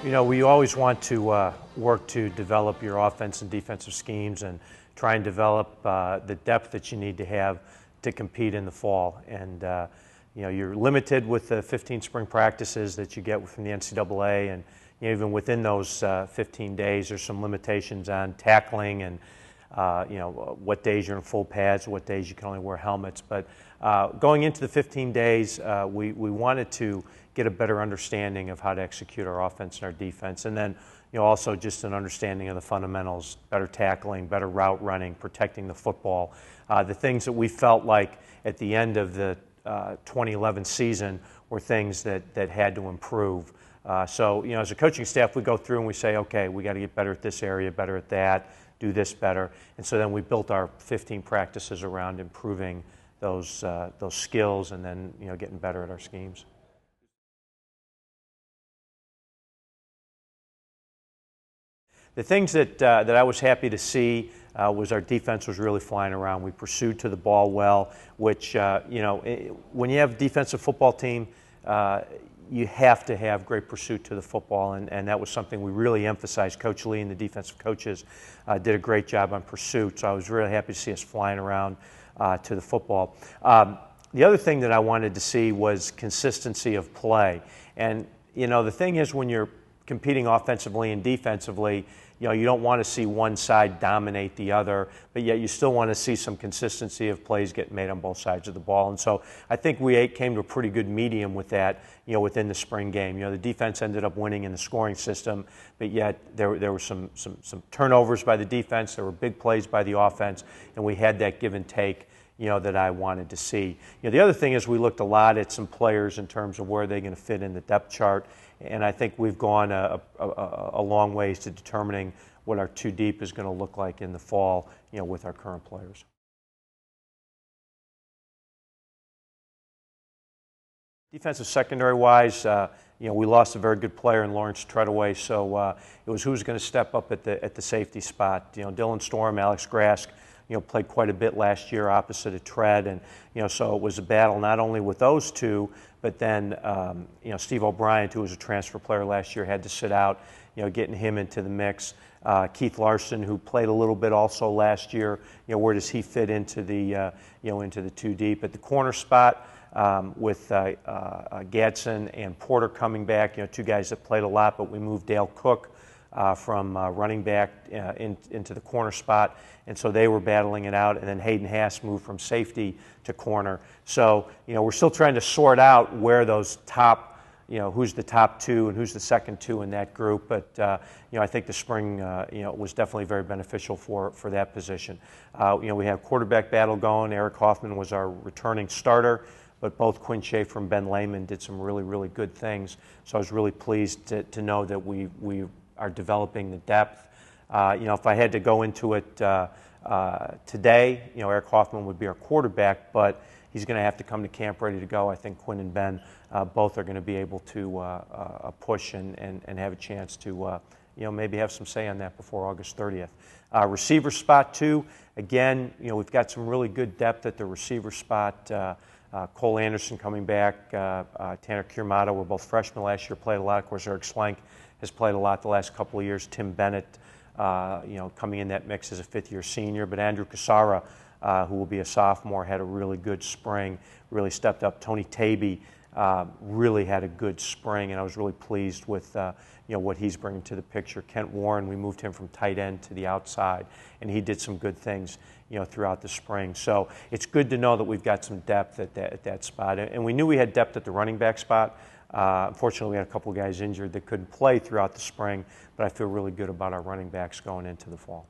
You know, we always want to work to develop your offense and defensive schemes and try and develop the depth that you need to have to compete in the fall. And, you know, you're limited with the 15 spring practices that you get from the NCAA, and even within those 15 days, there's some limitations on tackling and you know, what days you're in full pads, what days you can only wear helmets. But going into the 15 days, we wanted to get a better understanding of how to execute our offense and our defense. And then, you know, also just an understanding of the fundamentals, better tackling, better route running, protecting the football. The things that we felt like at the end of the 2011 season were things that had to improve. So, you know, as a coaching staff, we go through and we say, okay, we got to get better at this area, better at that, do this better. And so then we built our 15 practices around improving those skills and then, you know, getting better at our schemes. The things that I was happy to see was our defense was really flying around. We pursued to the ball well, which, you know, when you have a defensive football team, you have to have great pursuit to the football, and that was something we really emphasized. Coach Lee and the defensive coaches did a great job on pursuit, so I was really happy to see us flying around to the football. The other thing that I wanted to see was consistency of play. And, you know, the thing is, when you're competing offensively and defensively, you know, you don't want to see one side dominate the other, but yet you still want to see some consistency of plays getting made on both sides of the ball. And so I think we came to a pretty good medium with that, you know, within the spring game. You know, the defense ended up winning in the scoring system, but yet there were some turnovers by the defense, there were big plays by the offense, and we had that give and take, you know, that I wanted to see. You know, the other thing is we looked a lot at some players in terms of where they're going to fit in the depth chart, and I think we've gone a long ways to determining what our two deep is going to look like in the fall, you know, with our current players. Defensive secondary-wise, you know, we lost a very good player in Lawrence Treadaway, so it was who's going to step up at the safety spot. You know, Dylan Storm, Alex Grask, you know, played quite a bit last year opposite of Tread, and, you know, so it was a battle not only with those two, but then, you know, Steve O'Brien, who was a transfer player last year, had to sit out, you know, getting him into the mix. Keith Larson, who played a little bit also last year, you know, where does he fit into the, you know, into the two deep? At the corner spot, with Gadsden and Porter coming back, you know, two guys that played a lot, but we moved Dale Cook from running back into the corner spot, and so they were battling it out, and then Hayden Haas moved from safety to corner. So, you know, we're still trying to sort out where those top, you know, who's the top two and who's the second two in that group, but, you know, I think the spring, you know, was definitely very beneficial for that position. You know, we had a quarterback battle going. Eric Hoffman was our returning starter, but both Quinn Schaefer and Ben Lehman did some really, really good things. So I was really pleased to know that we are developing the depth. You know, if I had to go into it today, you know, Eric Hoffman would be our quarterback, but he's going to have to come to camp ready to go. I think Quinn and Ben both are going to be able to push and have a chance to, you know, maybe have some say on that before August 30th. Receiver spot two, again, you know, we've got some really good depth at the receiver spot. Cole Anderson coming back, Tanner Kiermata were both freshmen last year, played a lot. Of course, Eric Slank has played a lot the last couple of years. Tim Bennett, you know, coming in that mix as a fifth-year senior. But Andrew Cassara, who will be a sophomore, had a really good spring, really stepped up. Tony Taby really had a good spring, and I was really pleased with you know, what he's bringing to the picture. Kent Warren, we moved him from tight end to the outside, and he did some good things, you know, throughout the spring. So it's good to know that we've got some depth at that spot, and we knew we had depth at the running back spot. Unfortunately, we had a couple of guys injured that couldn't play throughout the spring, but I feel really good about our running backs going into the fall.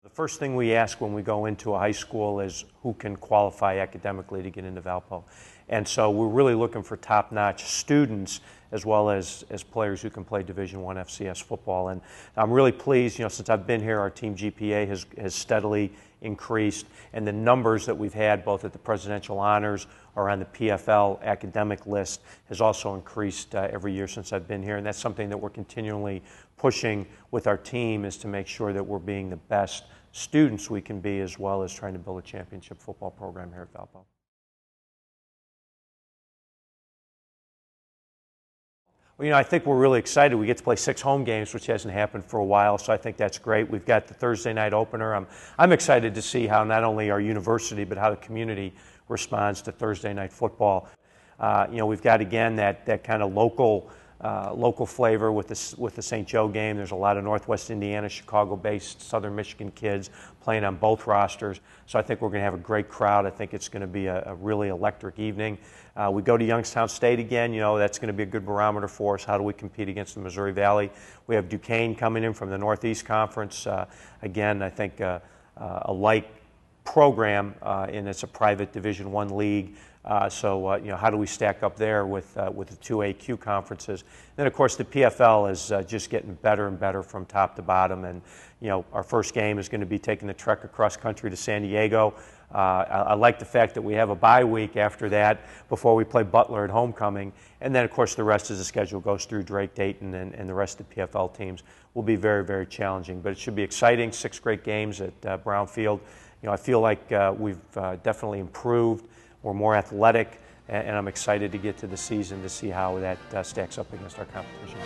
The first thing we ask when we go into a high school is who can qualify academically to get into Valpo. And so we're really looking for top-notch students as well as players who can play Division I FCS football. And I'm really pleased, you know, since I've been here, our team GPA has steadily increased, and the numbers that we've had both at the Presidential Honors or on the PFL academic list has also increased every year since I've been here. And that's something that we're continually pushing with our team, is to make sure that we're being the best students we can be, as well as trying to build a championship football program here at Valpo. Well, I think we're really excited. We get to play 6 home games, which hasn't happened for a while, so I think that's great. We've got the Thursday night opener. I'm excited to see how not only our university, but how the community responds to Thursday night football. We've got, again, that kind of local flavor with the St. Joe game. There's a lot of Northwest Indiana, Chicago-based, Southern Michigan kids playing on both rosters. So I think we're going to have a great crowd. I think it's going to be a really electric evening. We go to Youngstown State again. That's going to be a good barometer for us. How do we compete against the Missouri Valley? We have Duquesne coming in from the Northeast Conference. Again, I think a light program, and it's a private Division I league. So how do we stack up there with the 2AQ conferences? And then, of course, the PFL is just getting better and better from top to bottom. And our first game is going to be taking the trek across country to San Diego. I like the fact that we have a bye week after that before we play Butler at homecoming. And then, of course, the rest of the schedule goes through Drake, Dayton, and the rest of the PFL teams will be very, very challenging. But it should be exciting. 6 great games at Brown Field. I feel like we've definitely improved. We're more athletic, and I'm excited to get to the season to see how that stacks up against our competition.